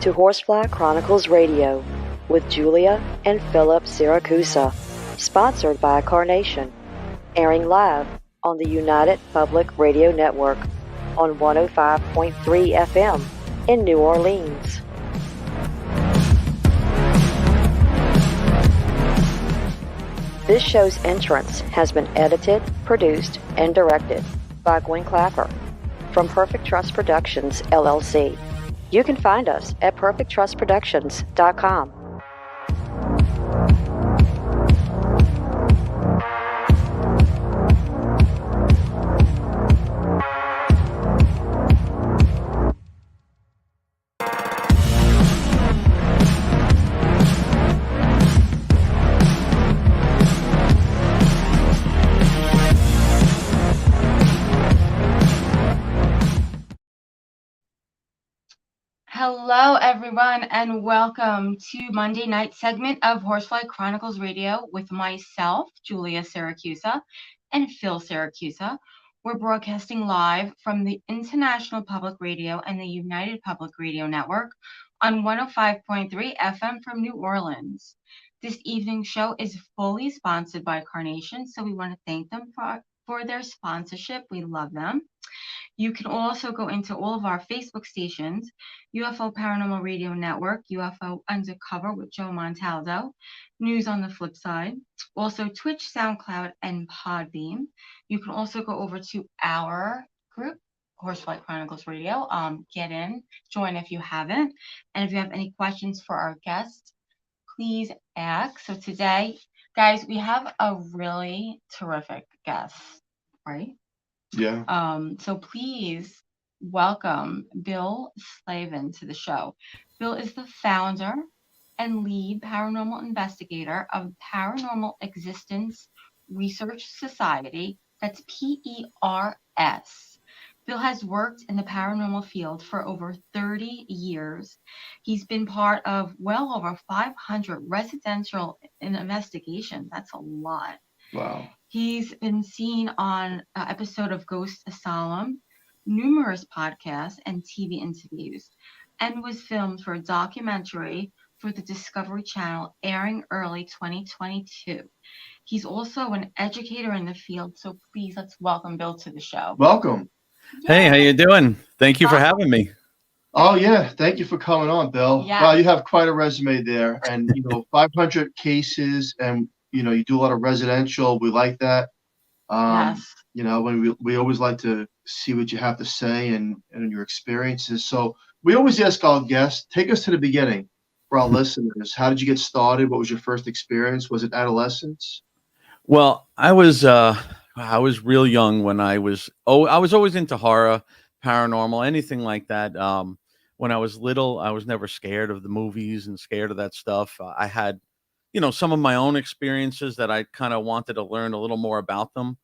to Horsefly Chronicles Radio with Julia and Philip Siracusa, sponsored by Carnation, airing live on the United Public Radio Network on 105.3 FM in New Orleans. This show's entrance has been edited, produced, and directed by Gwen Clapper from Perfect Trust Productions, LLC. You can find us at perfecttrustproductions.com. Hello, everyone, and welcome to Monday night segment of Horsefly Chronicles Radio with myself, Julia Siracusa, and Phil Siracusa. We're broadcasting live from the International Public Radio and the United Public Radio Network on 105.3 FM from New Orleans. This evening's show is fully sponsored by Carnation, so we want to thank them for their sponsorship. We love them. You can also go into all of our Facebook stations, UFO Paranormal Radio Network, UFO Undercover with Joe Montaldo, News on the Flip Side, also Twitch, SoundCloud, and Podbean. You can also go over to our group, Horsefly Chronicles Radio. Get in, join if you haven't. And if you have any questions for our guests, please ask. So today, guys, we have a really terrific guest, right? Yeah. So please welcome Bill Slevin to the show. Bill is the founder and lead paranormal investigator of Paranormal Existence Research Society. That's PERS. Bill has worked in the paranormal field for over 30 years. He's been part of well over 500 residential investigations. That's a lot. Wow. He's been seen on an episode of Ghost Asylum, numerous podcasts and TV interviews, and was filmed for a documentary for the Discovery Channel airing early 2022. He's also an educator in the field, so please let's welcome Bill to the show. Welcome. Hey, how you doing? Thank you for having me. Oh, yeah. Thank you for coming on, Bill. Yes. Wow, you have quite a resume there. And, 500 cases and, you do a lot of residential. We like that. Yes. When we always like to see what you have to say and your experiences. So we always ask our guests, take us to the beginning for our listeners. How did you get started? What was your first experience? Was it adolescence? Well, I was real young when I was always into horror, paranormal, anything like that. When I was little, I was never scared of the movies and scared of that stuff. I had some of my own experiences that I kind of wanted to learn a little more about them.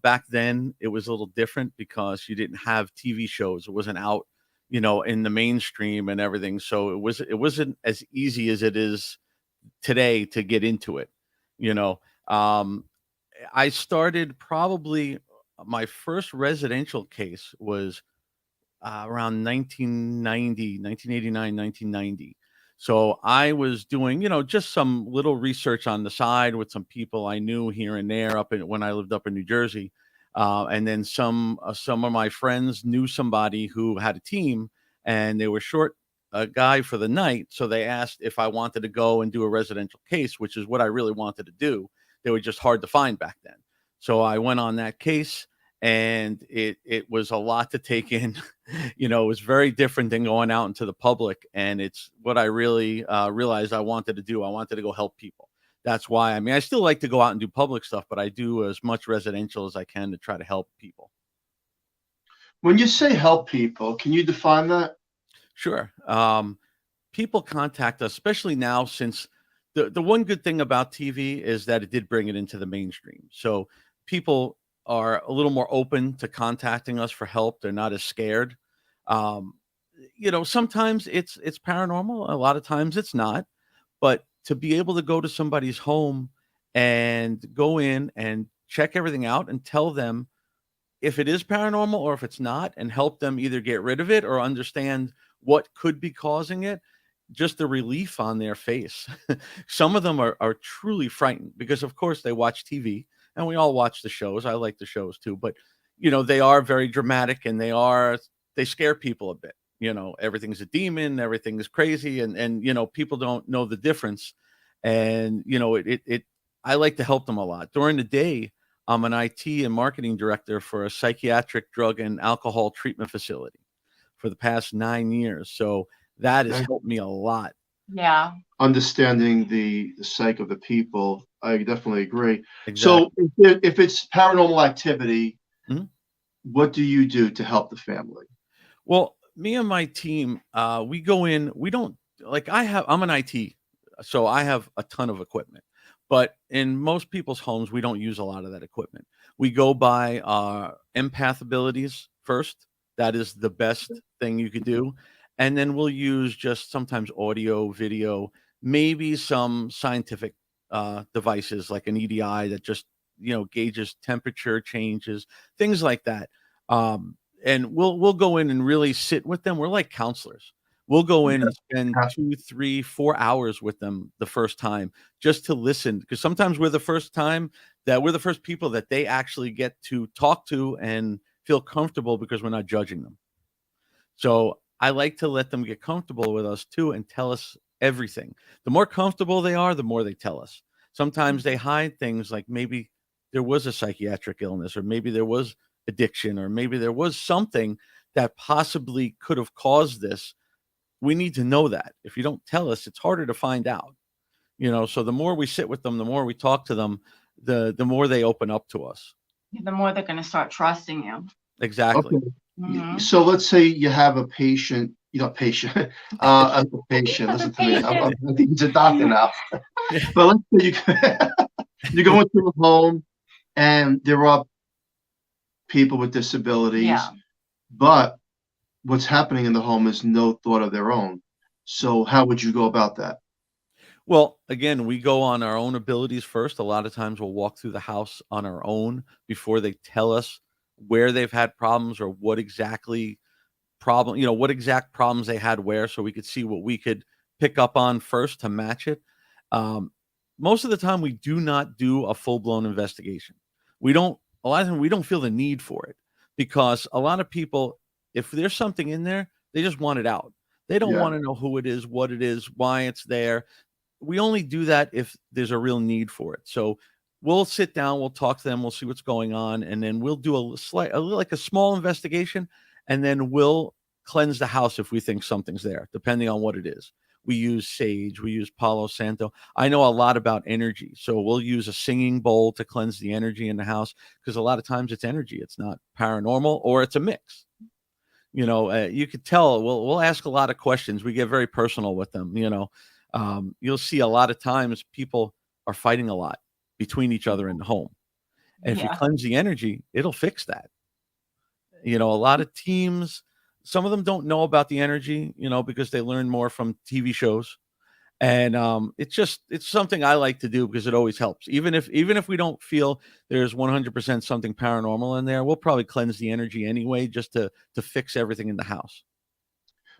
Back then, it was a little different because you didn't have TV shows. It wasn't out, in the mainstream and everything. So it wasn't as easy as it is today to get into it. I started probably my first residential case was around 1989, 1990. So I was doing, just some little research on the side with some people I knew here and there when I lived up in New Jersey. And then some of my friends knew somebody who had a team and they were short a guy for the night. So they asked if I wanted to go and do a residential case, which is what I really wanted to do. They were just hard to find back then. So I went on that case. And it was a lot to take in. It was very different than going out into the public. And it's what I really realized I wanted to do. I wanted to go help people. That's why, I still like to go out and do public stuff, but I do as much residential as I can to try to help people. When you say help people, can you define that? Sure. People contact us, especially now, since the one good thing about TV is that it did bring it into the mainstream. So people are a little more open to contacting us for help. They're not as scared. Sometimes it's paranormal. A lot of times it's not. But to be able to go to somebody's home and go in and check everything out and tell them if it is paranormal or if it's not, and help them either get rid of it or understand what could be causing it, just the relief on their face. Some of them are truly frightened because, of course, they watch TV, and we all watch the shows. I like the shows too, but they are very dramatic, and they scare people a bit. Everything's a demon, everything's crazy, and people don't know the difference. And I like to help them a lot. During the day, I'm an IT and marketing director for a psychiatric drug and alcohol treatment facility for the past 9 years. So that has helped me a lot. Yeah. Understanding the psyche of the people. I definitely agree. Exactly. So if it's paranormal activity, Mhm. what do you do to help the family? Well, me and my team, we go in, we don't I'm an IT, so I have a ton of equipment. But in most people's homes, we don't use a lot of that equipment. We go by our empath abilities first. That is the best thing you could do. And then we'll use just sometimes audio, video, maybe some scientific devices like an EDI that just, gauges temperature changes, things like that. And we'll go in and really sit with them. We're like counselors. We'll go in and spend 2, 3, 4 hours with them the first time just to listen, because sometimes we're the first people that they actually get to talk to and feel comfortable because we're not judging them. So I like to let them get comfortable with us too and tell us everything. The more comfortable they are, the more they tell us. Sometimes they hide things like maybe there was a psychiatric illness, or maybe there was addiction, or maybe there was something that possibly could have caused this. We need to know that. If you don't tell us, it's harder to find out. So the more we sit with them, the more we talk to them, the more they open up to us. The more they're going to start trusting you. Exactly. Okay. Mhm. So let's say you have a patient, a patient. Listen to me. I think he's a doctor now. But let's say you go into a home and there are people with disabilities, Yeah. but what's happening in the home is no thought of their own. So how would you go about that? Well, again, we go on our own abilities first. A lot of times we'll walk through the house on our own before they tell us where they've had problems or what exact problems they had where, so we could see what we could pick up on first to match it. Most of the time we do not do a full-blown investigation. A lot of times we don't feel the need for it, because a lot of people, if there's something in there, they just want it out. They don't want to know who it is, what it is, why it's there. We only do that if there's a real need for it. So we'll sit down, we'll talk to them, we'll see what's going on, and then we'll do a small investigation, and then we'll cleanse the house if we think something's there, depending on what it is. We use sage, we use Palo Santo. I know a lot about energy, so we'll use a singing bowl to cleanse the energy in the house, because a lot of times it's energy. It's not paranormal, or it's a mix. You could tell. We'll ask a lot of questions. We get very personal with them. You'll see a lot of times people are fighting a lot between each other in the home. And if you cleanse the energy, it'll fix that. A lot of teams, some of them don't know about the energy, because they learn more from TV shows. And it's something I like to do because it always helps. Even if we don't feel there's 100% something paranormal in there, we'll probably cleanse the energy anyway, just to fix everything in the house.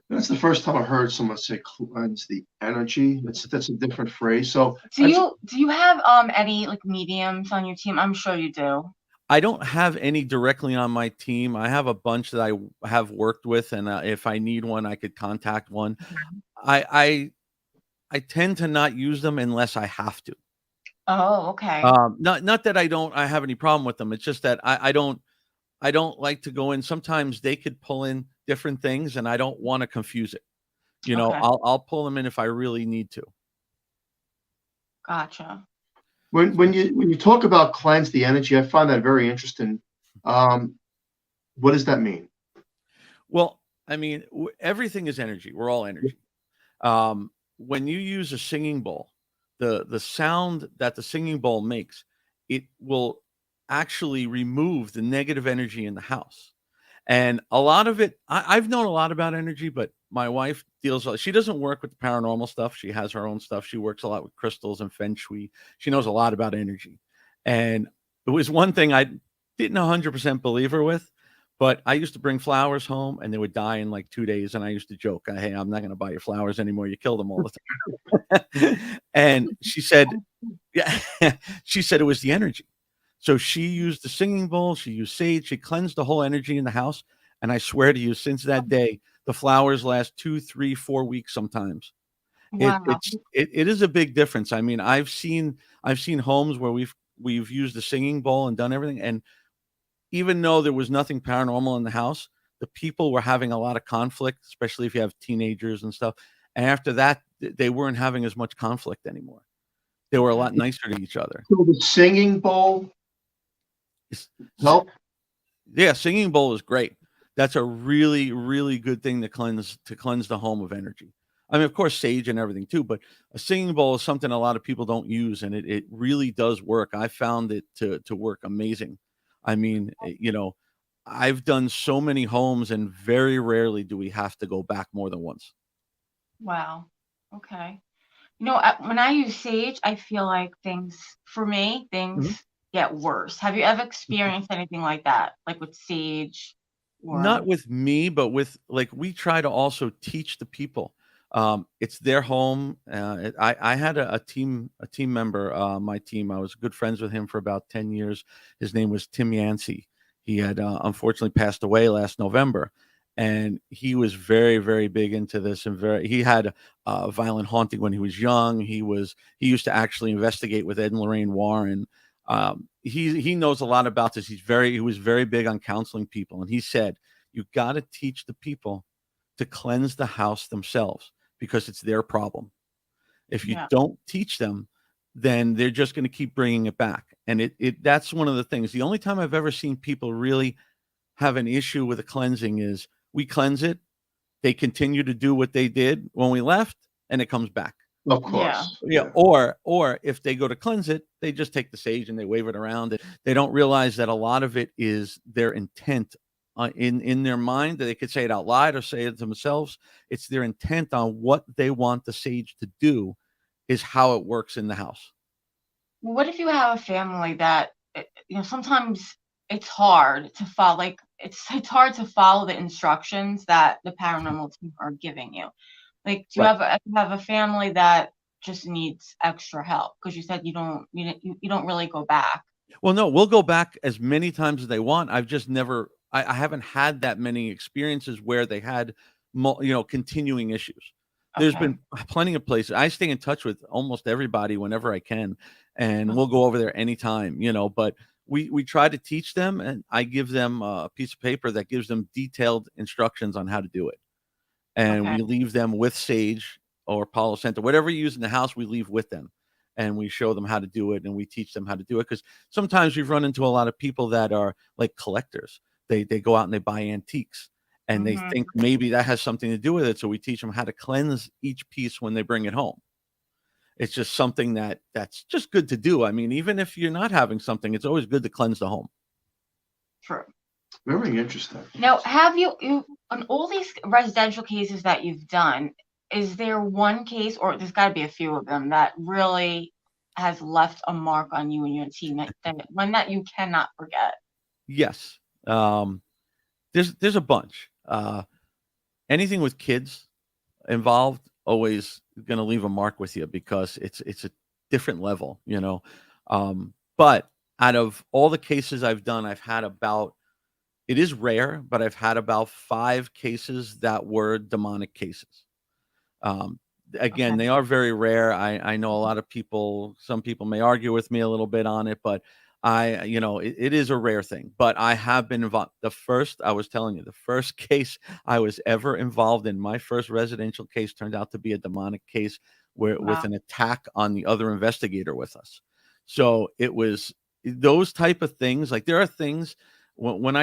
That's the first time I heard someone say cleanse the energy. That's a different phrase. So do you have any mediums on your team? I'm sure you do. I don't have any directly on my team. I have a bunch that I have worked with, and if I need one, I could contact one. I tend to not use them unless I have to. Oh, okay. Not that I have any problem with them. It's just that I don't like to go in. Sometimes they could pull in different things, and I don't want to confuse it. Okay. I'll pull them in if I really need to. Gotcha. When you talk about cleanse the energy, I find that very interesting. What does that mean? Well, I mean, everything is energy. We're all energy. When you use a singing bowl, the sound that the singing bowl makes, it will actually remove the negative energy in the house. And a lot of it, I've known a lot about energy, but my wife she doesn't work with the paranormal stuff. She has her own stuff. She works a lot with crystals and feng shui. She knows a lot about energy. And it was one thing I didn't 100% believe her with, But I used to bring flowers home and they would die in like 2 days. And I used to joke, hey, I'm not going to buy your flowers anymore. You kill them all the time. And she said, yeah, she said it was the energy. So she used the singing bowl. She used sage. She cleansed the whole energy in the house. And I swear to you, since that day, the flowers last 2, 3, 4 weeks sometimes. Wow. It is a big difference. I mean, I've seen homes where we've used the singing bowl and done everything, and even though there was nothing paranormal in the house, the people were having a lot of conflict, especially if you have teenagers and stuff. And after that, they weren't having as much conflict anymore. They were a lot nicer to each other. So the singing bowl help? Yeah, singing bowl is great. That's a really, really good thing to cleanse the home of energy. I mean, of course, sage and everything too, but a singing bowl is something a lot of people don't use, and it really does work. I found it to work amazing. I mean, I've done so many homes, and very rarely do we have to go back more than once. Wow. Okay. When I use sage, I feel like things get worse. Have you ever experienced anything like that, like with sage? Not with me, but with we try to also teach the people. It's their home. I had a team member, my team. I was good friends with him for about 10 years. His name was Tim Yancey. He had unfortunately passed away last November, and he was very, very big into this, and he had a violent haunting when he was young. He used to actually investigate with Ed and Lorraine Warren. He knows a lot about this. He was very big on counseling people, and he said, you got to teach the people to cleanse the house themselves, because it's their problem. If you don't teach them, then they're just going to keep bringing it back. And that's one of the things. The only time I've ever seen people really have an issue with a cleansing is we cleanse it, they continue to do what they did when we left, and it comes back. Of course. Yeah. Or if they go to cleanse it, they just take the sage and they wave it around. They don't realize that a lot of it is their intent in their mind, that they could say it out loud or say it themselves. It's their intent on what they want the sage to do is how it works in the house. What if you have a family that, sometimes it's hard to follow, it's hard to follow the instructions that the paranormal team are giving you. Do you have a family that just needs extra help? Because you said you don't really go back. Well, no, we'll go back as many times as they want. I've just never, I haven't had that many experiences where they had, continuing issues. There's been plenty of places. I stay in touch with almost everybody whenever I can, and we'll go over there anytime, but we try to teach them, and I give them a piece of paper that gives them detailed instructions on how to do it. And we leave them with sage or Palo Santo, whatever you use in the house, we leave with them. And we show them how to do it, and we teach them how to do it. Because sometimes we've run into a lot of people that are like collectors. They go out and they buy antiques, and they think maybe that has something to do with it. So we teach them how to cleanse each piece when they bring it home. It's just something that's just good to do. I mean, even if you're not having something, it's always good to cleanse the home. True. Very interesting. Now, have you on all these residential cases that you've done, is there one case, or there's got to be a few of them, that really has left a mark on you and your team, one that you cannot forget? Yes. There's a bunch. Anything with kids involved always going to leave a mark with you, because it's a different level, but out of all the cases I've done, I've had it is rare, but I've had about 5 cases that were demonic cases. Again, they are very rare. I know a lot of people, some people may argue with me a little bit on it, but it is a rare thing. But I have been involved. I was telling you, the first case I was ever involved in, my first residential case, turned out to be a demonic case with an attack on the other investigator with us. So it was those type of things. Like, there are things when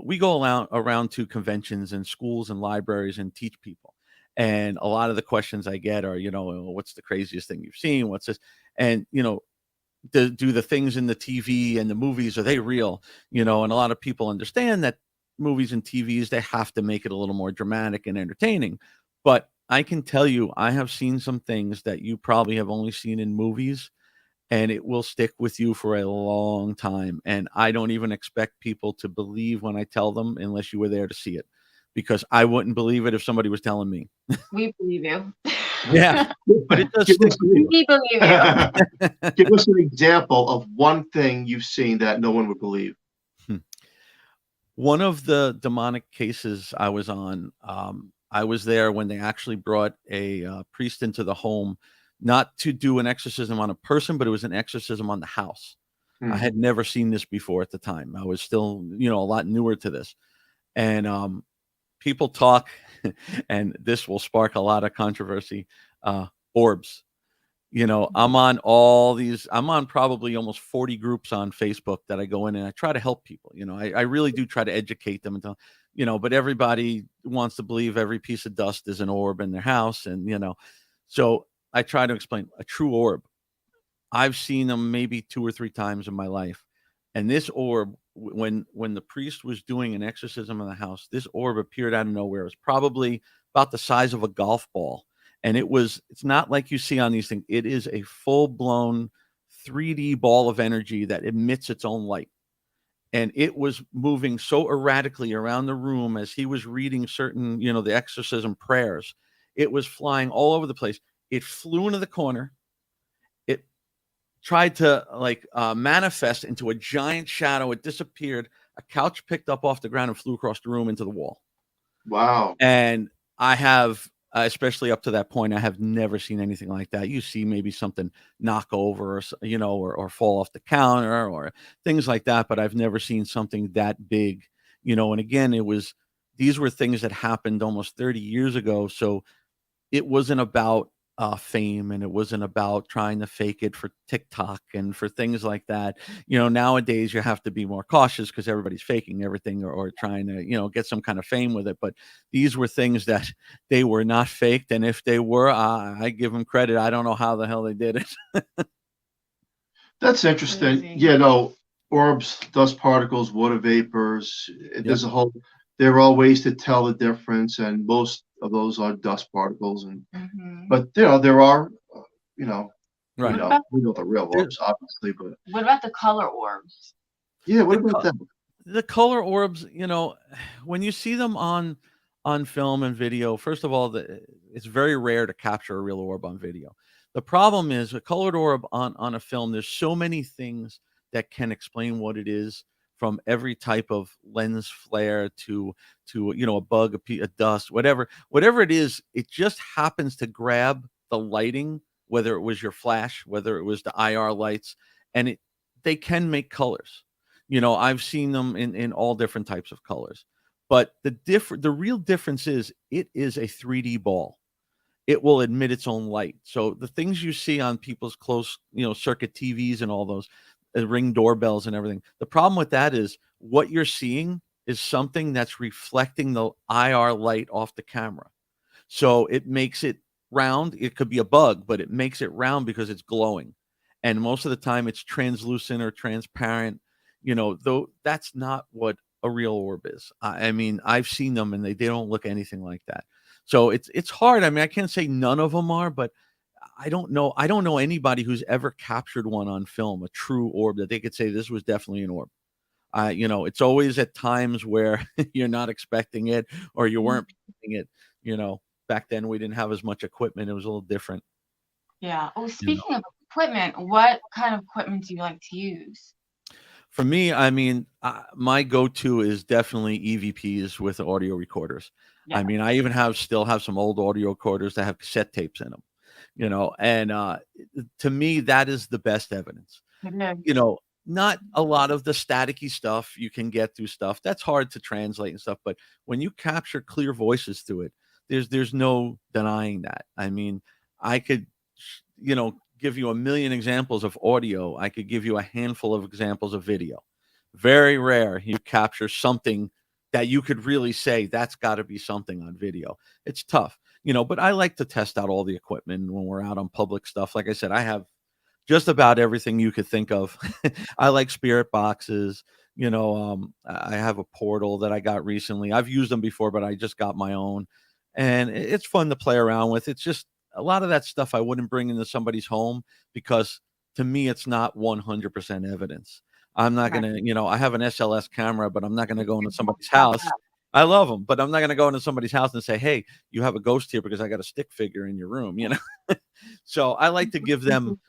we go around to conventions and schools and libraries and teach people. And a lot of the questions I get are, what's the craziest thing you've seen? What's this? And, do the things in the TV and the movies, are they real? And a lot of people understand that movies and TVs, they have to make it a little more dramatic and entertaining. But I can tell you, I have seen some things that you probably have only seen in movies, and it will stick with you for a long time. And I don't even expect people to believe when I tell them unless you were there to see it, because I wouldn't believe it if somebody was telling me. We believe you. Yeah, but it does Give stick us, with you. We believe you. give us an example of one thing you've seen that no one would believe. One of the demonic cases I was on, I was there when they actually brought a priest into the home, not to do an exorcism on a person, but it was an exorcism on the house. I had never seen this before at the time. I was still, a lot newer to this. And people talk, and this will spark a lot of controversy, orbs. I'm on probably almost 40 groups on Facebook that I go in and I try to help people. I really do try to educate them and tell, but everybody wants to believe every piece of dust is an orb in their house. And, so I try to explain a true orb. I've seen them maybe 2 or 3 times in my life. And this orb, when the priest was doing an exorcism in the house, this orb appeared out of nowhere. It was probably about the size of a golf ball. And it's not like you see on these things. It is a full-blown 3D ball of energy that emits its own light. And it was moving so erratically around the room as he was reading certain, the exorcism prayers. It was flying all over the place. It flew into the corner. It tried to manifest into a giant shadow. It disappeared. A couch picked up off the ground and flew across the room into the wall. Wow. And I have, especially up to that point, I have never seen anything like that. You see maybe something knock over, or fall off the counter or things like that, but I've never seen something that big, and again, these were things that happened almost 30 years ago. So it wasn't about fame, and it wasn't about trying to fake it for TikTok and for things like that. Nowadays you have to be more cautious because everybody's faking everything or trying to, get some kind of fame with it. But these were things that they were not faked. And if they were, I give them credit. I don't know how the hell they did it. That's interesting. Amazing. Yeah, no, orbs, dust particles, water vapors. There's there are ways to tell the difference, and most of those are dust particles. But there are, Right. we know the real orbs, obviously, but What about the color orbs? yeah, what about them? The color orbs, when you see them on film and video, first of all, it's very rare to capture a real orb on video. The problem is a colored orb on a film. There's so many things that can explain what it is, from every type of lens flare to a bug, a dust, whatever it is. It just happens to grab the lighting, whether it was your flash, whether it was the IR lights, and they can make colors. I've seen them in all different types of colors, but the real difference is it is a 3D ball. It will emit its own light. So the things you see on people's closed, circuit TVs and all those Ring doorbells and everything, the problem with that is what you're seeing is something that's reflecting the IR light off the camera. So it makes it round. It could be a bug, but it makes it round because it's glowing. And most of the time it's translucent or transparent, though that's not what a real orb is. I mean, I've seen them and they don't look anything like that. So it's hard. I mean, I can't say none of them are, but I don't know anybody who's ever captured one on film, a true orb that they could say this was definitely an orb. It's always at times where you're not expecting it or you weren't expecting it. Back then we didn't have as much equipment. It was a little different. Yeah. Oh, speaking of equipment, what kind of equipment do you like to use? For me, I mean, my go-to is definitely EVPs with audio recorders. Yeah. I mean, I even still have some old audio recorders that have cassette tapes in them. And to me, that is the best evidence. Not a lot of the staticky stuff you can get through stuff that's hard to translate and stuff, but when you capture clear voices through it, there's no denying that. I mean, I could, give you a million examples of audio. I could give you a handful of examples of video. Very rare you capture something that you could really say that's got to be something on video. It's tough. But I like to test out all the equipment when we're out on public stuff. Like I said, I have just about everything you could think of. I like spirit boxes. I have a portal that I got recently. I've used them before, but I just got my own. And it's fun to play around with. It's just a lot of that stuff I wouldn't bring into somebody's home because to me, it's not 100% evidence. I'm not going to, I have an SLS camera, but I'm not going to go into somebody's house. I love them, but I'm not going to go into somebody's house and say, hey, you have a ghost here because I got a stick figure in your room, So I like to give them,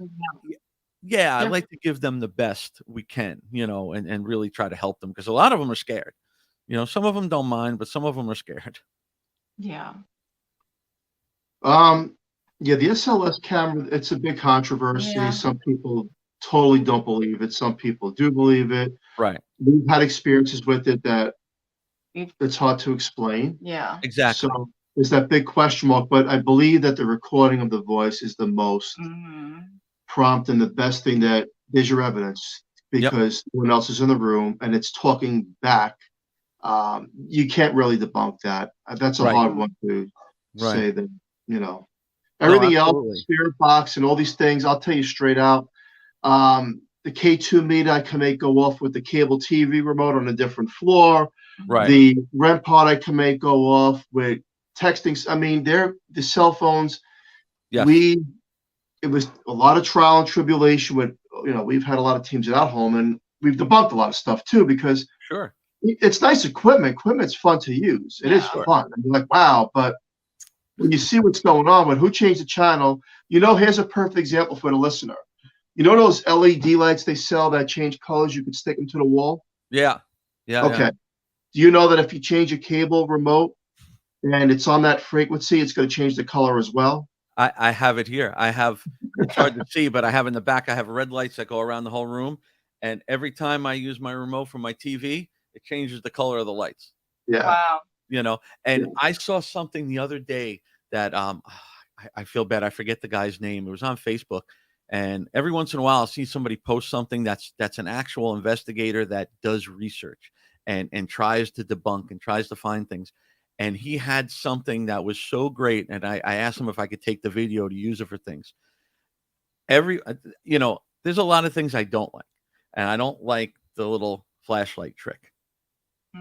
I like to give them the best we can, and really try to help them, because a lot of them are scared. Some of them don't mind, but some of them are scared. Yeah. Yeah, the SLS camera, it's a big controversy. Yeah. Some people totally don't believe it. Some people do believe it. Right. We've had experiences with it that it's hard to explain. Yeah. Exactly. So there's that big question mark, but I believe that the recording of the voice is the most prompt and the best thing, that is your evidence, because no one else is in the room and it's talking back. You can't really debunk that. That's a hard one to say that, everything else, spirit box and all these things, I'll tell you straight out. The K2 meter I can make go off with the cable TV remote on a different floor. Right. The REM pod I can make go off with texting. I mean, the cell phones. Yes. It was a lot of trial and tribulation with, we've had a lot of teams at home, and we've debunked a lot of stuff too, because it's nice equipment. Equipment's fun to use. It is fun. I'm like, wow. But when you see what's going on with who changed the channel, here's a perfect example for the listener. Those LED lights they sell that change colors? You can stick them to the wall. Yeah. Yeah. Okay. Yeah. Do you know that if you change a cable remote and it's on that frequency, it's going to change the color as well? I have it here. It's hard to see, but I have in the back, I have red lights that go around the whole room. And every time I use my remote for my TV, it changes the color of the lights. Yeah. Wow. And I saw something the other day that I feel bad. I forget the guy's name. It was on Facebook. And every once in a while, I'll see somebody post something that's an actual investigator that does research and tries to debunk and tries to find things. And he had something that was so great. And I asked him if I could take the video to use it for things. There's a lot of things I don't like. And I don't like the little flashlight trick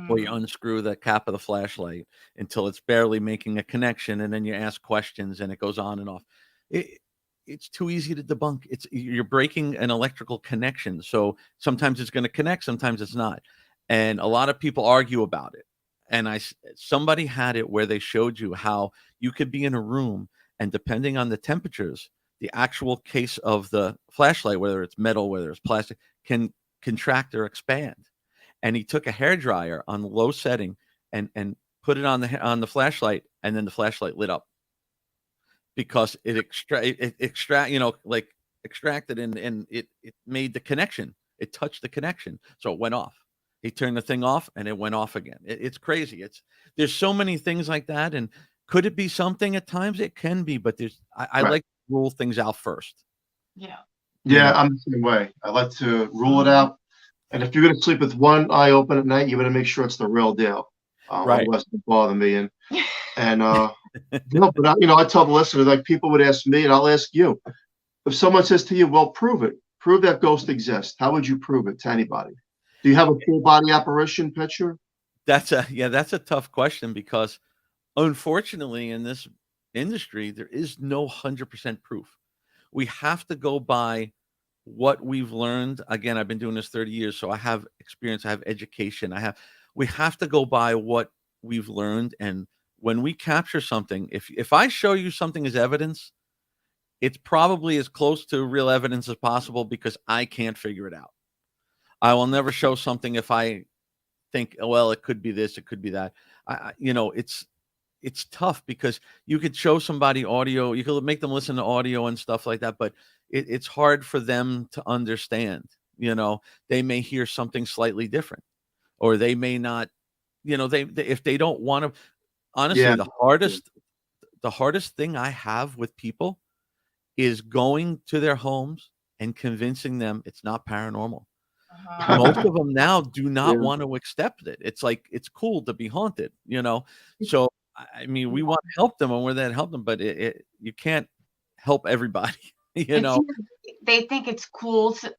where you unscrew the cap of the flashlight until it's barely making a connection. And then you ask questions and it goes on and off. It's too easy to debunk. You're breaking an electrical connection. So sometimes it's going to connect, sometimes it's not. And a lot of people argue about it. And somebody had it where they showed you how you could be in a room, and depending on the temperatures, the actual case of the flashlight, whether it's metal, whether it's plastic, can contract or expand. And he took a hairdryer on low setting and put it on the flashlight, and then the flashlight lit up because it extracted and it made the connection. It touched the connection, so it went off. He turned the thing off and it went off again. It's crazy. There's so many things like that. And could it be something at times? It can be, but I like to rule things out first. Yeah. Yeah, I'm the same way. I like to rule it out. And if you're going to sleep with one eye open at night, you better make sure it's the real deal. Otherwise, it'll bother me. And but I tell the listeners, like, people would ask me, and I'll ask you, if someone says to you, well, prove it. Prove that ghost exists. How would you prove it to anybody? Do you have a full body apparition picture? That's a tough question, because unfortunately in this industry, there is no 100% proof. We have to go by what we've learned. Again, I've been doing this 30 years, so I have experience, I have education. We have to go by what we've learned. And when we capture something, if I show you something as evidence, it's probably as close to real evidence as possible, because I can't figure it out. I will never show something if I think, well, it could be this, it could be that. It's tough, because you could show somebody audio, you could make them listen to audio and stuff like that, but it's hard for them to understand. They may hear something slightly different, or they may not. If they don't want to. Honestly, the hardest thing I have with people is going to their homes and convincing them it's not paranormal. Most of them now do not want to accept it. It's like, it's cool to be haunted, So, I mean, we want to help them, and we're there to help them, but you can't help everybody, They think it's cool to,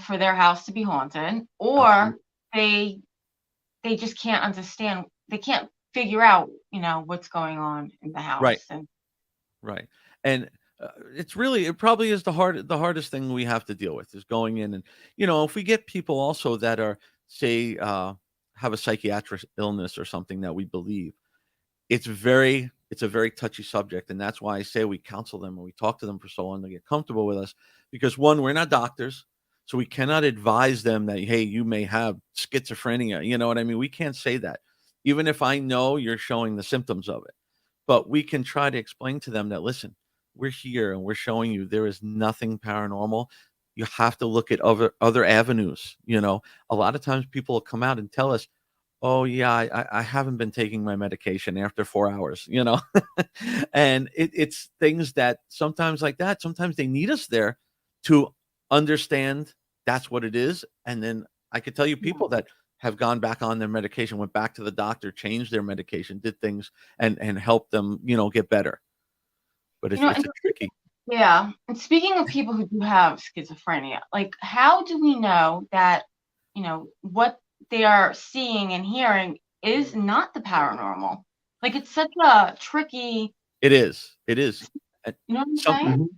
for their house to be haunted, or they just can't understand. They can't figure out, what's going on in the house. Right. And It probably is the hardest thing we have to deal with is going in and, if we get people also that are, say, have a psychiatric illness or something that we believe, it's a very touchy subject. And that's why I say we counsel them and we talk to them for so long to get comfortable with us, because one, we're not doctors. So we cannot advise them that, hey, you may have schizophrenia. You know what I mean? We can't say that, even if I know you're showing the symptoms of it. But we can try to explain to them that, listen, we're here and we're showing you there is nothing paranormal. You have to look at other avenues. A lot of times people will come out and tell us, oh yeah, I haven't been taking my medication after 4 hours, and it's things that sometimes like that. Sometimes they need us there to understand that's what it is. And then I could tell you people that have gone back on their medication, went back to the doctor, changed their medication, did things and helped them, get better. But it's a tricky. Yeah. And speaking of people who do have schizophrenia, like how do we know that, what they are seeing and hearing is not the paranormal? Like it's such a tricky. It is. You know what I'm saying?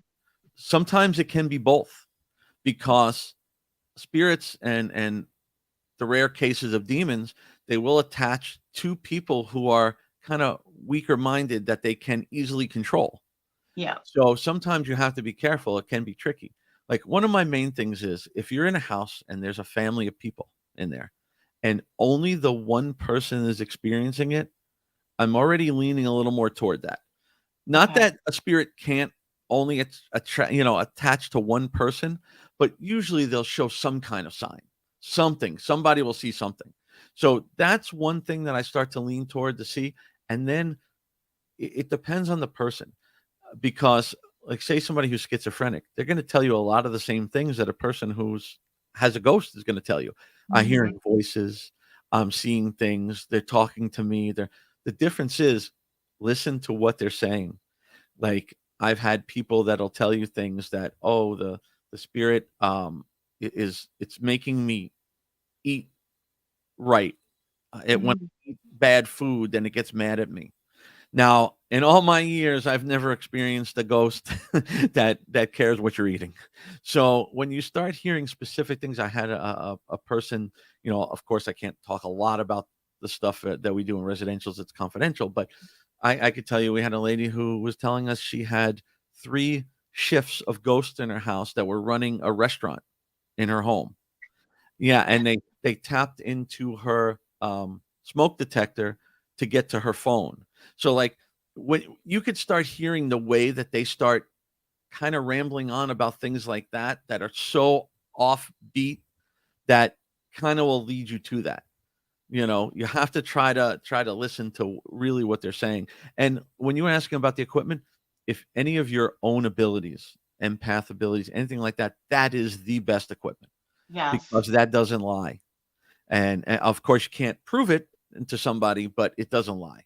Sometimes it can be both, because spirits and the rare cases of demons, they will attach to people who are kind of weaker minded that they can easily control. Yeah. So sometimes you have to be careful. It can be tricky. Like one of my main things is if you're in a house and there's a family of people in there and only the one person is experiencing it, I'm already leaning a little more toward that. Not that a spirit can't only attach to one person, but usually they'll show some kind of sign. Somebody will see something. So that's one thing that I start to lean toward to see. And then it depends on the person, because like say somebody who's schizophrenic, they're going to tell you a lot of the same things that a person who's has a ghost is going to tell you. I'm hearing voices, I'm seeing things, they're talking to me. The difference is listen to what they're saying. Like I've had people that'll tell you things that, oh, the spirit it's making me eat right. When I eat bad food, then it gets mad at me. Now, in all my years, I've never experienced a ghost that cares what you're eating. So when you start hearing specific things, I had a person, of course, I can't talk a lot about the stuff that we do in residentials. It's confidential, but I could tell you we had a lady who was telling us she had 3 shifts of ghosts in her house that were running a restaurant in her home. Yeah, and they tapped into her smoke detector to get to her phone. So like when you could start hearing the way that they start kind of rambling on about things like that are so offbeat that kind of will lead you to that. You have to try to listen to really what they're saying. And when you were asking about the equipment, if any of your own abilities, empath abilities, anything like that, that is the best equipment. Yes. Because that doesn't lie. And of course you can't prove it to somebody, but it doesn't lie.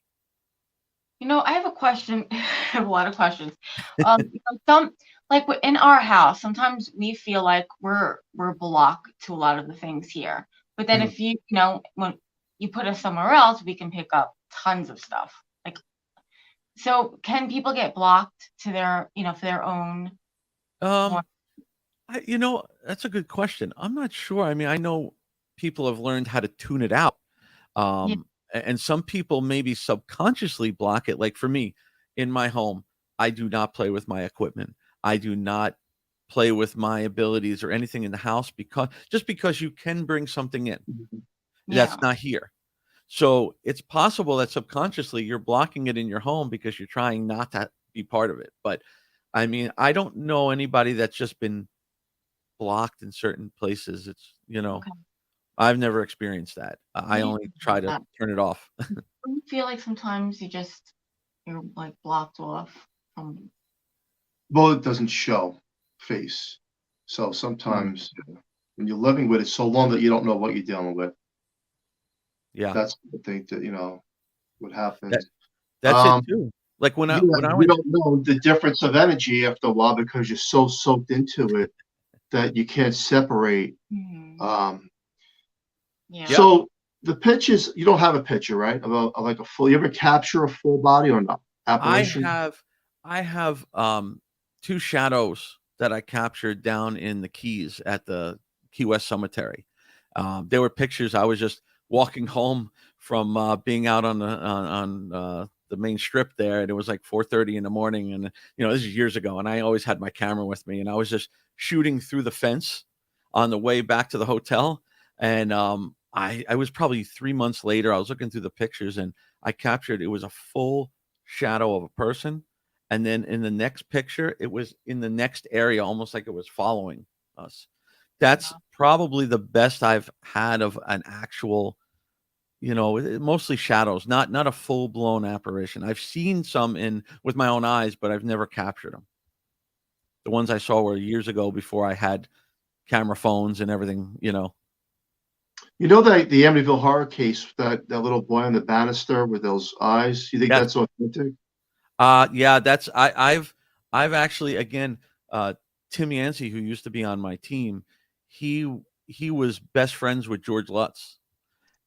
I have a question. I have a lot of questions. Like in our house, sometimes we feel like we're blocked to a lot of the things here. But then if when you put us somewhere else, we can pick up tons of stuff. Like, so can people get blocked to their, for their own? That's a good question. I'm not sure. I mean, I know people have learned how to tune it out. And some people maybe subconsciously block it. Like for me, in my home, I do not play with my equipment. I do not play with my abilities or anything in the house because you can bring something in that's not here. So it's possible that subconsciously you're blocking it in your home because you're trying not to be part of it. But I mean, I don't know anybody that's just been blocked in certain places. It's, I've never experienced that. I only try to turn it off. I feel like sometimes you're like blocked off from. Well, it doesn't show face. So sometimes when you're living with it so long that you don't know what you're dealing with. Yeah. That's the thing that, what happens. That's it too. Like when I you don't know the difference of energy after a while because you're so soaked into it that you can't separate. So the pictures, you don't have a picture, right? Of like a full. You ever capture a full body or not? Apparition? I have two shadows that I captured down in the Keys at the Key West Cemetery. There were pictures. I was just walking home from being out on the main strip there, and it was like 4:30 in the morning, and this is years ago, and I always had my camera with me, and I was just shooting through the fence on the way back to the hotel, and I was probably 3 months later. I was looking through the pictures, and I captured, it was a full shadow of a person, and then in the next picture, it was in the next area, almost like it was following us. That's probably the best I've had of an actual, mostly shadows, not a full blown apparition. I've seen some with my own eyes, but I've never captured them. The ones I saw were years ago, before I had camera phones and everything. That the Amityville Horror case, that little boy on the banister with those eyes. You think that's authentic? Yeah, I've actually, again, Tim Yancey, who used to be on my team, he was best friends with George Lutz,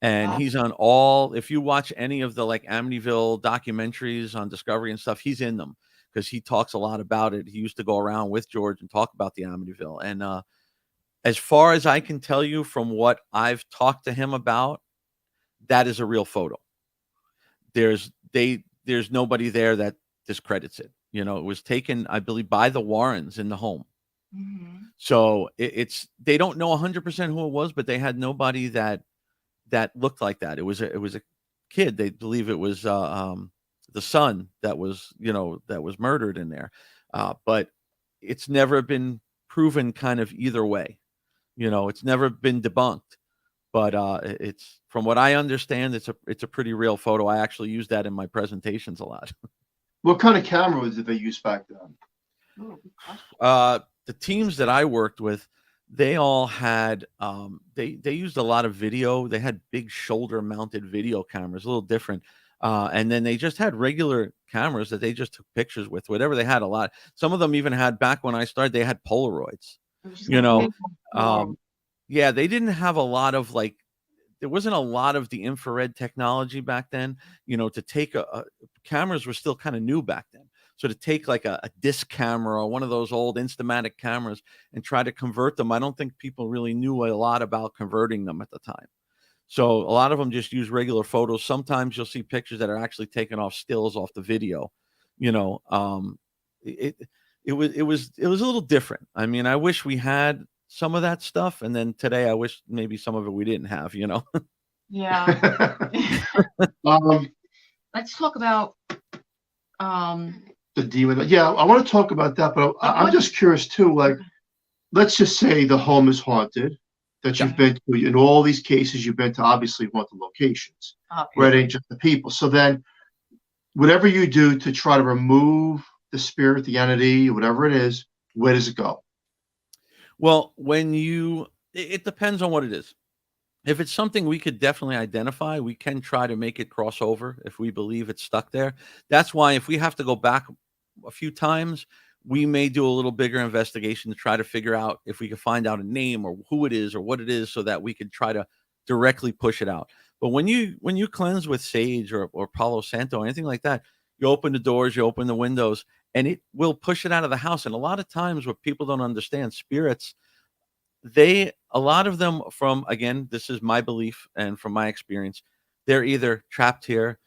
and he's on all. If you watch any of the like Amityville documentaries on Discovery and stuff, he's in them because he talks a lot about it. He used to go around with George and talk about the Amityville. And as far as I can tell you from what I've talked to him about, that is a real photo. There's nobody there that discredits it. It was taken, I believe, by the Warrens in the home. Mm-hmm. So they don't know 100% who it was, but they had nobody that looked like that. It was a kid. They believe it was the son that was murdered in there. But it's never been proven kind of either way. It's never been debunked. But it's, from what I understand, it's a pretty real photo. I actually use that in my presentations a lot. What kind of camera did they use back then? The teams that I worked with, they all had they used a lot of video. They had big shoulder mounted video cameras, a little different. And then they just had regular cameras that they just took pictures with, whatever they had. A lot. Some of them even had, back when I started, they had Polaroids. Yeah, they didn't have a lot of there wasn't a lot of the infrared technology back then. To take cameras were still kind of new back then. So to take like a disc camera or one of those old Instamatic cameras and try to convert them, I don't think people really knew a lot about converting them at the time. So a lot of them just use regular photos. Sometimes you'll see pictures that are actually taken off stills off the video. It was a little different. I mean, I wish we had some of that stuff, and then today I wish maybe some of it we didn't have. Yeah. Let's talk about the demon. Yeah, I want to talk about that, but I'm just curious too. Like, let's just say the home is haunted, that you've been to. In all these cases, you've been to obviously haunted locations, where it ain't just the people. So then, whatever you do to try to remove the spirit, the entity, whatever it is, where does it go? Well, it depends on what it is. If it's something we could definitely identify, we can try to make it cross over if we believe it's stuck there. That's why if we have to go back a few times, we may do a little bigger investigation to try to figure out if we can find out a name or who it is or what it is, so that we could try to directly push it out. But when you cleanse with sage or Palo Santo or anything like that, you open the doors, you open the windows, and it will push it out of the house. And a lot of times what people don't understand, spirits, a lot of them, from, again, this is my belief and from my experience, they're either trapped here,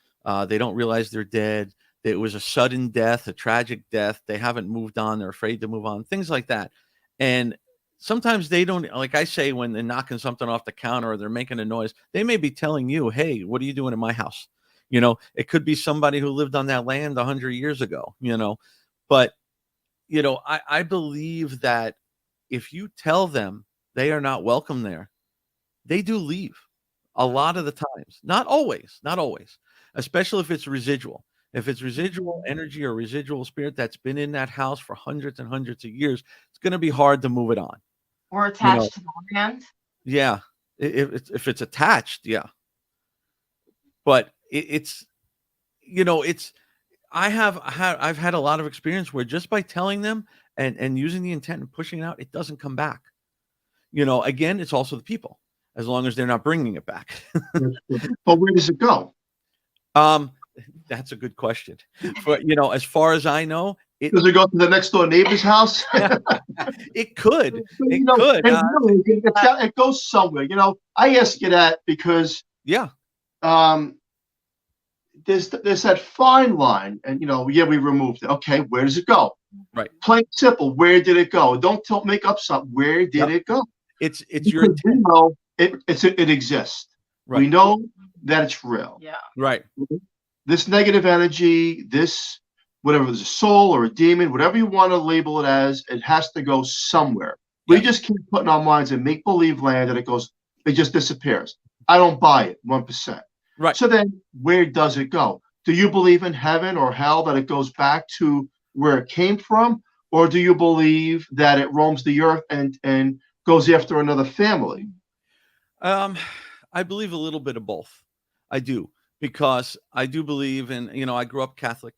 they don't realize they're dead, it was a sudden death, a tragic death, they haven't moved on, they're afraid to move on, things like that. And sometimes they don't, like I say, when they're knocking something off the counter or they're making a noise, they may be telling you, hey, what are you doing in my house? It could be somebody who lived on that land 100 years ago, but, I believe that if you tell them they are not welcome there, they do leave a lot of the times. Not always, especially if it's residual. If it's residual energy or residual spirit that's been in that house for hundreds and hundreds of years, it's going to be hard to move it on. Or attached to the land. Yeah. If it's attached, yeah. But I've had a lot of experience where just by telling them and using the intent and pushing it out, it doesn't come back. Again, it's also the people, as long as they're not bringing it back. But where does it go? That's a good question. But as far as I know, Does it go to the next door neighbor's house? It could. It You know, could. and really, it goes somewhere. You know, I ask you that because Yeah. There's that fine line, and we removed it. Okay, where does it go? Right. Plain simple. Where did it go? Don't make up something. Where did it go? It's Because your we intent. know it exists. Right. We know that it's real. Yeah. Right. This negative energy, this whatever, there's a soul or a demon, whatever you want to label it as, it has to go somewhere. We just keep putting our minds in make believe land, and it just disappears. I don't buy it 1%. Right. So then where does it go? Do you believe in heaven or hell, that it goes back to where it came from? Or do you believe that it roams the earth and goes after another family? I believe a little bit of both. I do, because I do believe in, I grew up Catholic,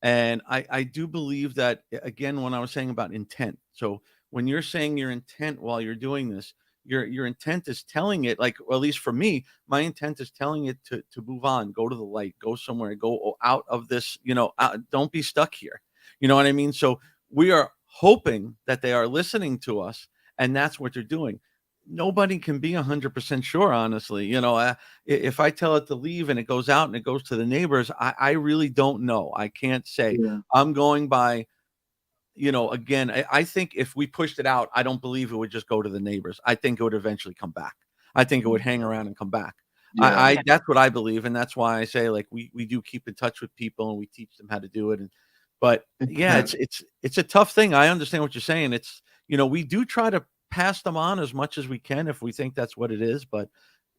and I do believe that, again, when I was saying about intent. So when you're saying your intent while you're doing this, your intent is telling it, like, or at least for me, my intent is telling it to move on, go to the light, go somewhere, go out of this, don't be stuck here. You know what I mean? So we are hoping that they are listening to us, and that's what they're doing. Nobody can be 100% sure, honestly. If I tell it to leave and it goes out and it goes to the neighbors, I really don't know. I can't say. I'm going by, again, I think if we pushed it out, I don't believe it would just go to the neighbors. I think it would eventually come back. I think it would hang around and come back. That's what I believe. And that's why I say, like, we do keep in touch with people and we teach them how to do it. But yeah, it's a tough thing. I understand what you're saying. It's, we do try to pass them on as much as we can if we think that's what it is. But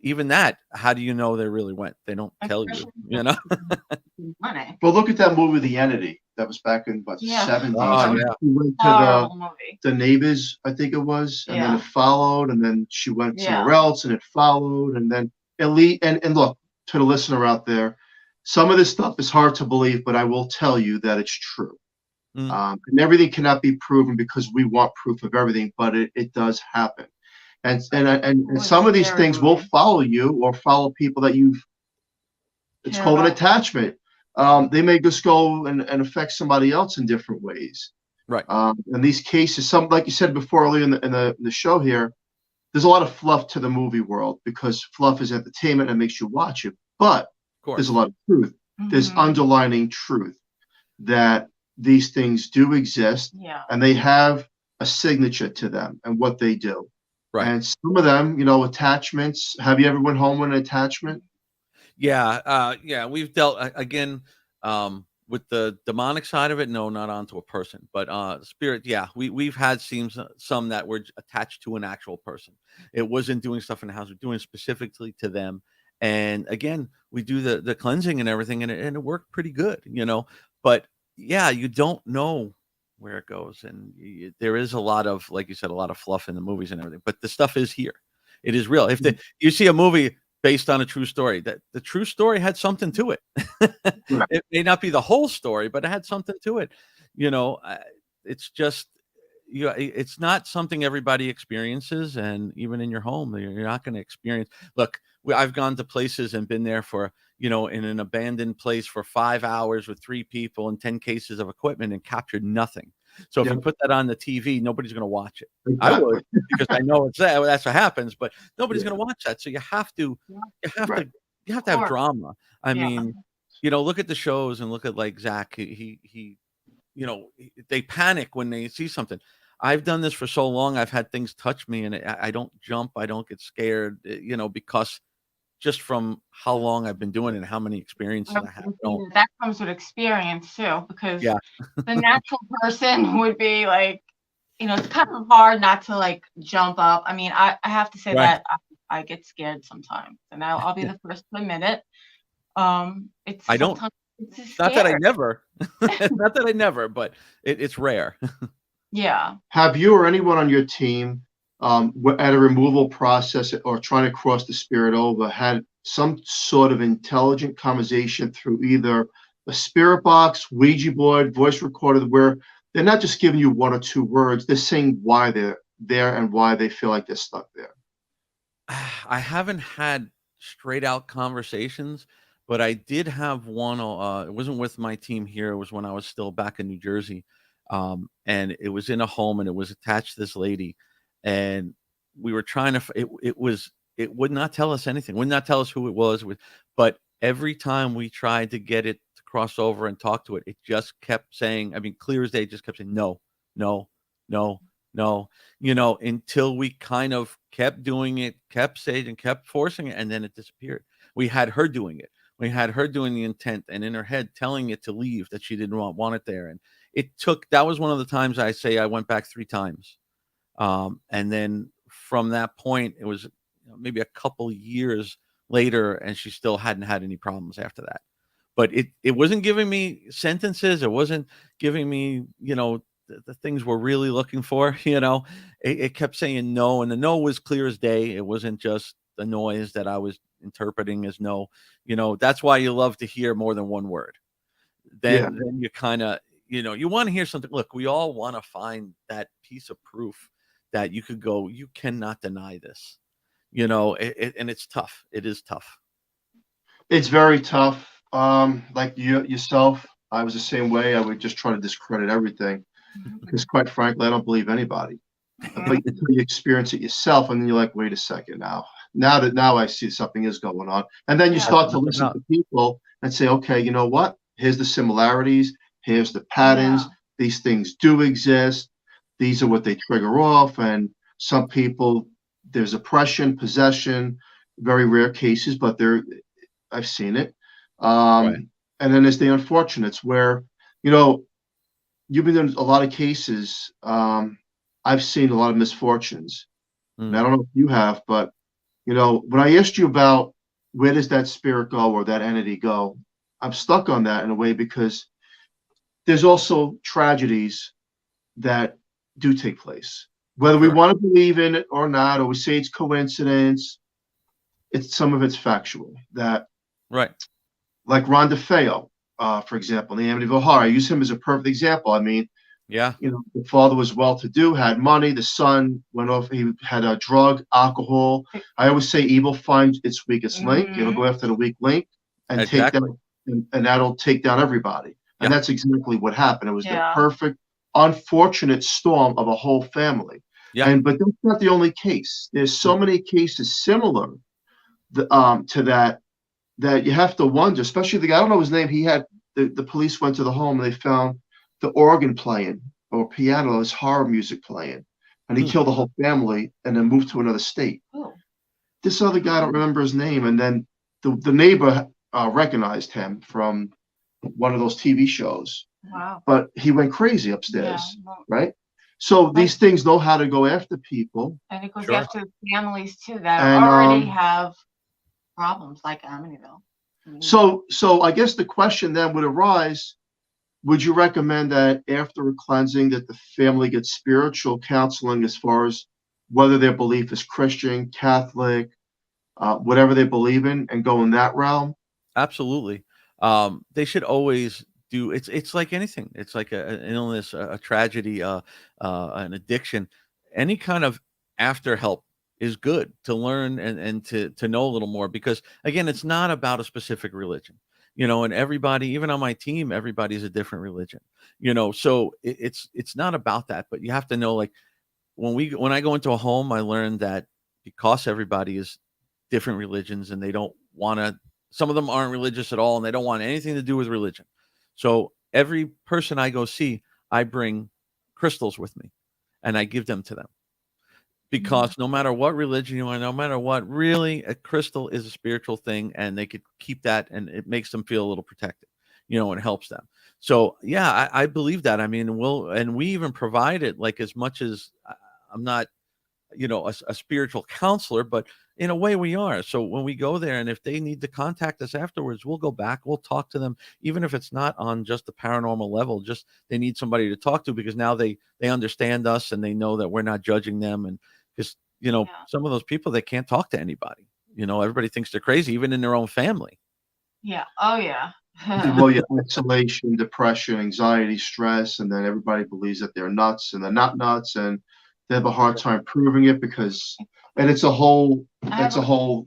even that, how do you know they really went? They don't tell you, Well, look at that movie, The Entity. That was back in the 70s. Oh, yeah. She went to the neighbors, I think it was, and then it followed, and then she went somewhere else, and it followed, and then and look, to the listener out there, some of this stuff is hard to believe, but I will tell you that it's true. And everything cannot be proven because we want proof of everything, but it does happen. And some of these things will follow you or follow people that it's called an attachment. They may just go and affect somebody else in different ways. Right. In these cases, like you said before earlier in the show here, there's a lot of fluff to the movie world because fluff is entertainment and makes you watch it. But there's a lot of truth. There's underlining truth that these things do exist, and they have a signature to them and what they do. Right. And some of them, attachments. Have you ever went home with an attachment? Yeah. We've dealt again with the demonic side of it. No, not onto a person, but spirit. Yeah, we've had some that were attached to an actual person. It wasn't doing stuff in the house. We're doing specifically to them. And again, we do the cleansing and everything, and it worked pretty good, But yeah, you don't know where it goes, and there is a lot of, like you said, a lot of fluff in the movies and everything. But the stuff is here. It is real. If you see a movie based on a true story, that the true story had something to it. It may not be the whole story, but it had something to it. It's just, it's not something everybody experiences. And even in your home, you're not going to experience. Look, I've gone to places and been there for, in an abandoned place for 5 hours with 3 people and 10 cases of equipment and captured nothing. So if you put that on the TV, nobody's going to watch it. Exactly. I would, because I know that's what happens, but nobody's going to watch that. So you have to have drama. I mean, look at the shows and look at, like, Zach. He they panic when they see something. I've done this for so long. I've had things touch me, and I don't jump. I don't get scared, because just from how long I've been doing it and how many experiences I have. That comes with experience too, because the natural person would be like, it's kind of hard not to, like, jump up. I mean, I have to say that I get scared sometimes, and I'll be the first to admit it. It's not that I never, not that I never, but it's rare. Yeah. Have you or anyone on your team at a removal process or trying to cross the spirit over had some sort of intelligent conversation through either a spirit box, Ouija board, voice recorder, where they're not just giving you 1 or 2 words, they're saying why they're there and why they feel like they're stuck there? I haven't had straight out conversations, But I did have one. It wasn't with my team here. It was when I was still back in New Jersey, and it was in a home, and it was attached to this lady, and we were trying to. It would not tell us anything. Would not tell us who it was. But every time we tried to get it to cross over and talk to it, it just kept saying. I mean, clear as day, it just kept saying no, no, no, no. Until we kind of kept doing it, kept saying, and kept forcing it, and then it disappeared. We had her doing it. We had her doing the intent and in her head telling it to leave, that she didn't want it there. And that was one of the times I say I went back 3 times. And then from that point, it was maybe a couple years later, and she still hadn't had any problems after that. But it wasn't giving me sentences. It wasn't giving me, the things we're really looking for. It kept saying no, and the no was clear as day. It wasn't just the noise that I was interpreting as no. That's why you love to hear more than one word. Then you kind of, you want to hear something. Look, we all want to find that piece of proof that you could go, you cannot deny this. And it's tough. It is tough. It's very tough. Like yourself, I was the same way. I would just try to discredit everything because, quite frankly, I don't believe anybody. But until you experience it yourself, and then you're like, wait a second now. Now I see something is going on. And then you start to listen to people and say, okay, you know what? Here's the similarities. Here's the patterns. These things do exist. These are what they trigger off. And some people, there's oppression, possession, very rare cases, but I've seen it. And then there's the unfortunates where, you've been in a lot of cases. I've seen a lot of misfortunes. And I don't know if you have, but when I asked you about where does that spirit go or that entity go, I'm stuck on that in a way because there's also tragedies that do take place. Whether we want to believe in it or not, or we say it's coincidence, some of it's factual. That like Ron DeFeo, for example, in the Amityville Horror, I use him as a perfect example. I mean, the father was well-to-do, had money. The son went off. He had a drug, alcohol. I always say evil finds its weakest link. It'll go after the weak link and take down, and that'll take down everybody. And that's exactly what happened. It was the perfect, unfortunate storm of a whole family. But that's not the only case. There's so many cases similar to that you have to wonder, especially the guy, I don't know his name. He had the police went to the home and they found the organ playing or piano, his horror music playing, and he killed the whole family and then moved to another state. This other guy, I don't remember his name, and then the neighbor recognized him from one of those TV shows. But he went crazy upstairs, right? So these things know how to go after people, and it goes after families too that already have problems like Amityville. So I guess the question then would arise. Would you recommend that after a cleansing that the family gets spiritual counseling as far as whether their belief is Christian, Catholic, whatever they believe in, and go in that realm? Absolutely. They should always do. It's like anything. It's like an illness, a tragedy, an addiction. Any kind of after help is good to learn and to know a little more, because again, it's not about a specific religion. And everybody, even on my team, everybody's a different religion, so it's not about that, but you have to know, like when I go into a home, I learned that because everybody is different religions and they don't want to, some of them aren't religious at all and they don't want anything to do with religion. So every person I go see, I bring crystals with me and I give them to them. Because no matter what religion you are, no matter what, really, a crystal is a spiritual thing, and they could keep that, and it makes them feel a little protected, and helps them. So, yeah, I believe that. I mean, we even provide it, like, as much as I'm not, a spiritual counselor, but in a way we are. So when we go there, and if they need to contact us afterwards, we'll go back, we'll talk to them, even if it's not on just the paranormal level, just they need somebody to talk to, because now they understand us and they know that we're not judging them. And because, some of those people, they can't talk to anybody. Everybody thinks they're crazy, even in their own family. Yeah. Oh, yeah. Well, yeah, isolation, depression, anxiety, stress, and then everybody believes that they're nuts and they're not nuts, and they have a hard time proving it because And it's a whole,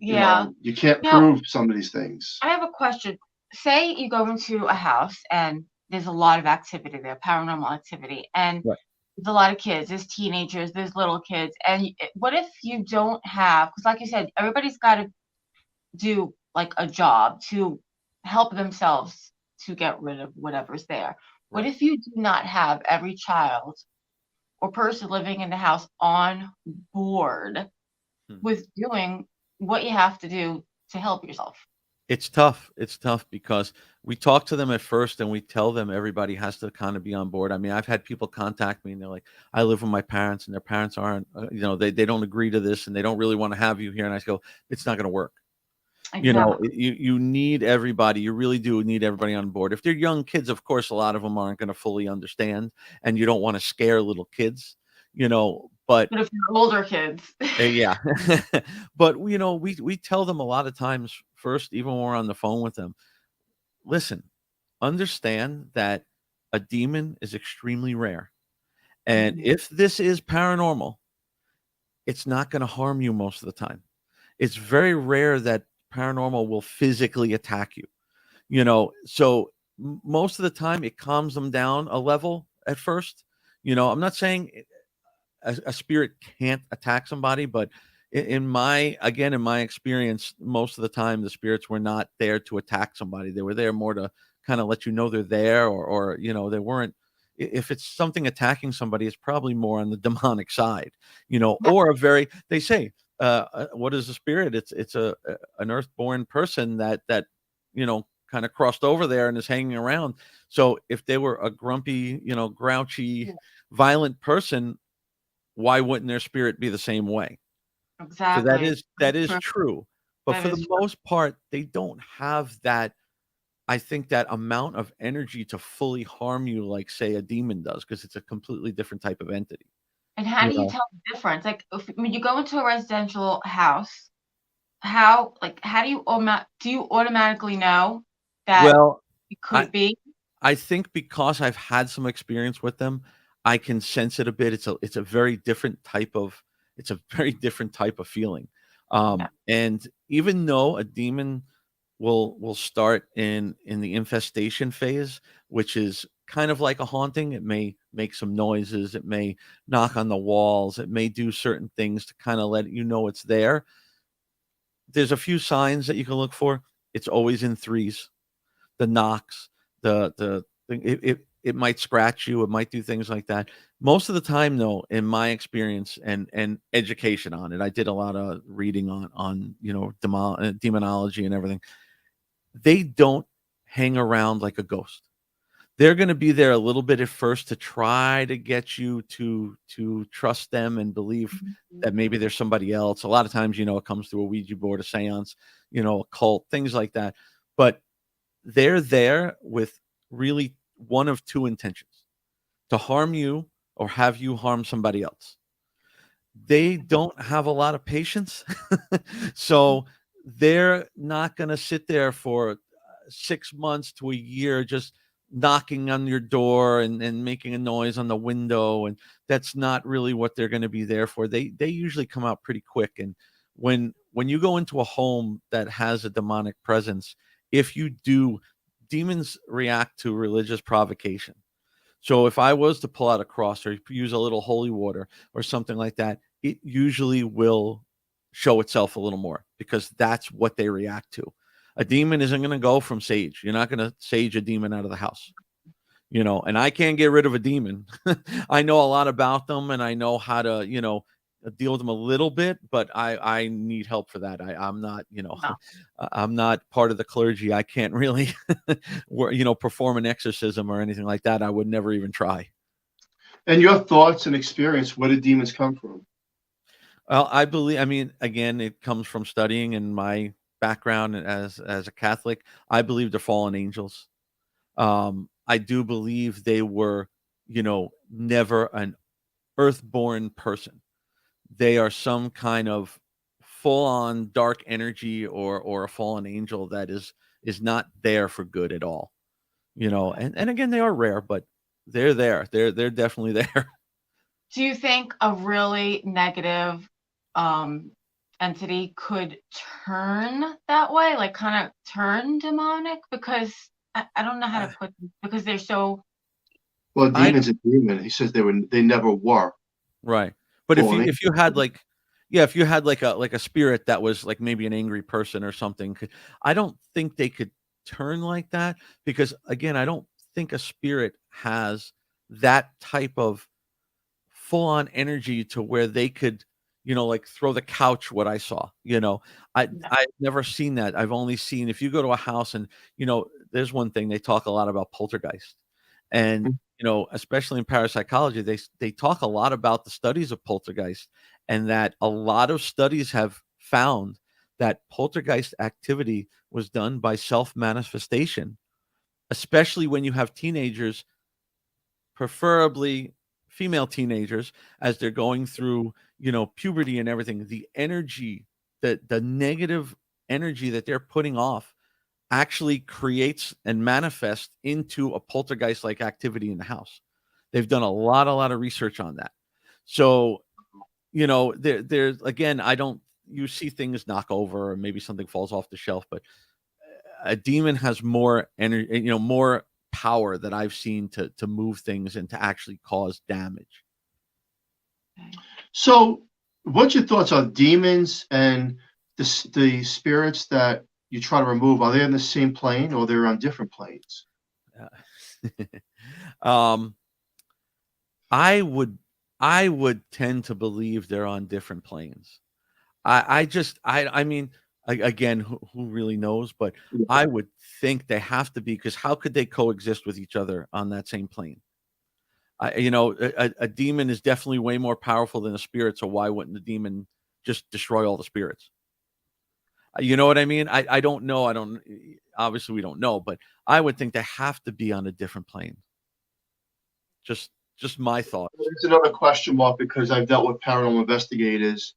yeah. you can't Now, prove some of these things. I have a question. Say you go into a house and there's a lot of activity there, paranormal activity, and Right. there's a lot of kids, there's teenagers, there's little kids. And what if you don't have, because like you said, everybody's got to do like a job to help themselves to get rid of whatever's there. What Right. if you do not have every child or person living in the house on board with doing what you have to do to help yourself? It's tough. It's tough because we talk to them at first and we tell them everybody has to kind of be on board. I mean, I've had people contact me and they're like, I live with my parents and their parents aren't, they don't agree to this and they don't really want to have you here. And I go, it's not going to work. Exactly. You need everybody. You really do need everybody on board. If they're young kids, of course, a lot of them aren't going to fully understand and you don't want to scare little kids, but But if you're older kids, yeah. But we tell them a lot of times first, even when we're on the phone with them, listen, understand that a demon is extremely rare. And if this is paranormal, it's not going to harm you most of the time. It's very rare that paranormal will physically attack you. So most of the time it calms them down a level at first. I'm not saying a spirit can't attack somebody, but in my experience, most of the time the spirits were not there to attack somebody. They were there more to kind of let you know they're there, or they weren't. If it's something attacking somebody, it's probably more on the demonic side, or they say, what is a spirit? It's an earthborn person that kind of crossed over there and is hanging around. So if they were a grumpy, grouchy, violent person, why wouldn't their spirit be the same way? So exactly. that is true. But That for is the true. most part, they don't have that, I think, that amount of energy to fully harm you like, say, a demon does, because it's a completely different type of entity. And how You do you know? tell the difference? Like when you go into a residential house, how do you automatically know that Well, it I could be? I think because I've had some experience with them, I can sense it a bit. It's a very different type of feeling. Yeah. And even though a demon will start in the infestation phase, which is kind of like a haunting. It may make some noises, it may knock on the walls, it may do certain things to kind of let you know it's there. There's a few signs that you can look for. It's always in threes. The knocks, the thing, it might scratch you, it might do things like that. Most of the time, though, in my experience and education on it, I did a lot of reading on demonology and everything. They don't hang around like a ghost. They're going to be there a little bit at first to try to get you to trust them and believe Mhm. that maybe there's somebody else. A lot of times, it comes through a Ouija board, a seance, a cult, things like that. But they're there with really one of two intentions: to harm you or have you harm somebody else. They don't have a lot of patience. So they're not going to sit there for 6 months to a year just knocking on your door and making a noise on the window, and that's not really what they're going to be there for. They usually come out pretty quick. And when you go into a home that has a demonic presence, if you do, demons react to religious provocation. So if I was to pull out a cross or use a little holy water or something like that, it usually will show itself a little more, because that's what they react to. A demon isn't going to go from sage. You're not going to sage a demon out of the house, and I can't get rid of a demon. I know a lot about them and I know how to, deal with them a little bit, but I need help for that. I'm not, No. I'm not part of the clergy. I can't really, perform an exorcism or anything like that. I would never even try. And your thoughts and experience, where did demons come from? Well, I mean, again, it comes from studying and my background as a Catholic. I believe they're fallen angels. I do believe they were, never an earthborn person. They are some kind of full on dark energy or a fallen angel that is not there for good at all. And again, they are rare, but they're there. They're definitely there. Do you think a really negative entity could turn that way, like kind of turn demonic, because I don't know how to put this, because they're so. Well, demon's a demon. He says they never were. Right. But Fully. if you had like, yeah, if you had like a spirit that was like maybe an angry person or something, I don't think they could turn like that, because again, I don't think a spirit has that type of full on energy to where they could, like throw the couch, what I saw, I've never seen that. I've only seen, if you go to a house and, there's one thing they talk a lot about, poltergeist. And, especially in parapsychology, they talk a lot about the studies of poltergeist, and that a lot of studies have found that poltergeist activity was done by self-manifestation, especially when you have teenagers, preferably female teenagers, as they're going through, puberty and everything. The energy, the negative energy that they're putting off actually creates and manifests into a poltergeist-like activity in the house. They've done a lot of research on that. So, there's again, you see things knock over or maybe something falls off the shelf, but a demon has more energy, more power that I've seen to move things and to actually cause damage. So, what's your thoughts on demons and the spirits that you try to remove? Are they in the same plane or they're on different planes? I would tend to believe they're on different planes. I mean, again, who really knows? But I would think they have to be, because how could they coexist with each other on that same plane? A demon is definitely way more powerful than a spirit. So why wouldn't the demon just destroy all the spirits? You know what I mean? I don't know. Obviously we don't know, but I would think they have to be on a different plane. Just my thoughts. There's another question mark, because I've dealt with paranormal investigators,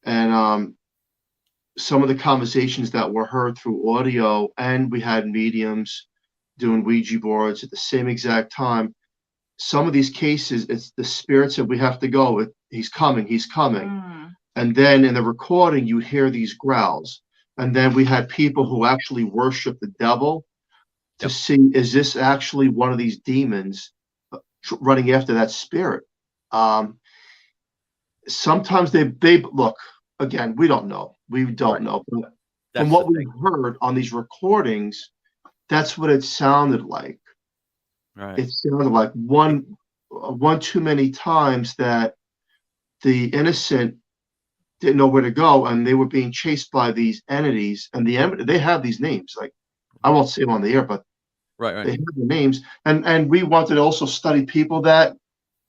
and some of the conversations that were heard through audio, and we had mediums doing Ouija boards at the same exact time. Some of these cases, it's the spirit said, we have to go. He's coming. And then in the recording, you hear these growls. And then we had people who actually worship the devil to see, is this actually one of these demons running after that spirit? Sometimes they look, again, we don't know. We don't know. But from what we've heard on these recordings, that's what it sounded like. Right. It sounded like one too many times that the innocent didn't know where to go, and they were being chased by these entities. And they have these names. Like, I won't say them on the air, but right. they have the names. And we wanted to also study people that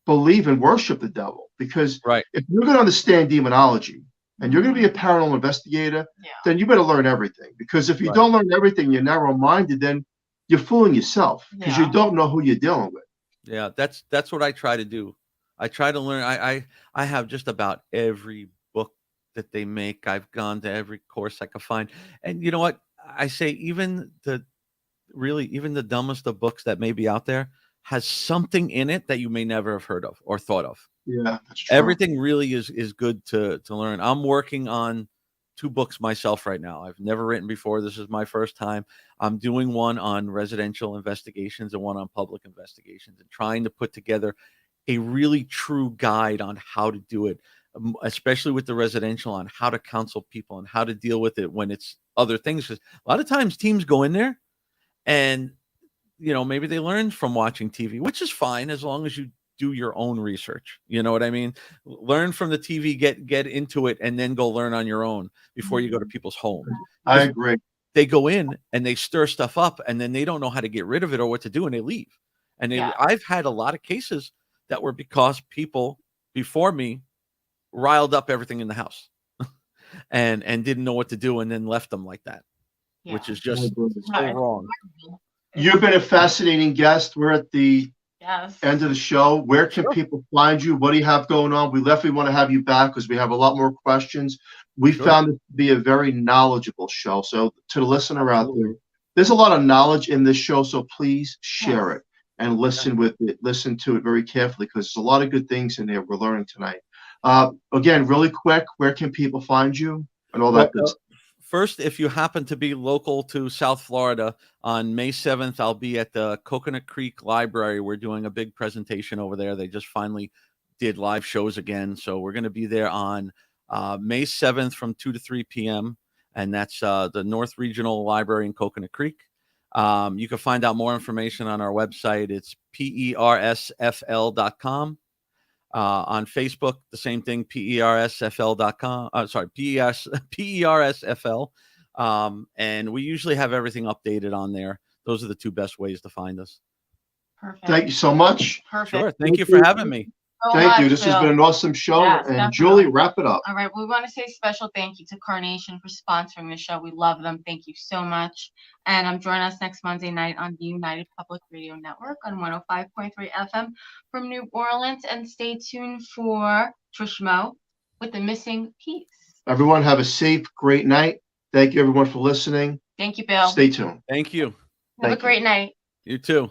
believe and worship the devil, because if you're going to understand demonology and you're going to be a paranormal investigator, then you better learn everything. Because if you don't learn everything, you're narrow-minded, then you're fooling yourself, because you don't know who you're dealing with. Yeah, that's what I try to do. I try to learn. I have just about every book that they make. I've gone to every course I could find. And you know what? I say even the dumbest of books that may be out there has something in it that you may never have heard of or thought of. Yeah, that's true. Everything really is good to learn. I'm working on 2 books myself right now. I've never written before. This is my first time. I'm doing one on residential investigations and one on public investigations, and trying to put together a really true guide on how to do it, especially with the residential, on how to counsel people and how to deal with it when it's other things. 'Cause a lot of times teams go in there and, maybe they learn from watching TV, which is fine as long as you do your own research. You know what I mean? Learn from the TV, get into it, and then go learn on your own before you go to people's homes. I agree. They go in and they stir stuff up, and then they don't know how to get rid of it or what to do, and they leave. And I've had a lot of cases that were because people before me riled up everything in the house and didn't know what to do, and then left them like that, which is just so wrong. You've been a fascinating guest. We're at the end of the show. Where can people find you? What do you have going on? We definitely want to have you back, because we have a lot more questions. We found it to be a very knowledgeable show. So to the listener out there, there's a lot of knowledge in this show. So please share it and listen to it very carefully, because there's a lot of good things in there we're learning tonight. Again, really quick, where can people find you and all that good stuff? First, if you happen to be local to South Florida, on May 7th, I'll be at the Coconut Creek Library. We're doing a big presentation over there. They just finally did live shows again. So we're going to be there on May 7th from 2 to 3 p.m. And that's the North Regional Library in Coconut Creek. You can find out more information on our website. It's persfl.com. On Facebook, the same thing, persfl.com. Persfl. And we usually have everything updated on there. Those are the two best ways to find us. Perfect. Thank you so much. Perfect. Sure. Thank you for having me. Thank you. This has been an awesome show. Yes, and definitely. Julie, wrap it up. All right. We want to say special thank you to Carnation for sponsoring the show. We love them. Thank you so much. And join us next Monday night on the United Public Radio Network on 105.3 FM from New Orleans. And stay tuned for Trish Mo with The Missing Piece. Everyone have a safe, great night. Thank you, everyone, for listening. Thank you, Bill. Stay tuned. Thank you. Have a great night. You too.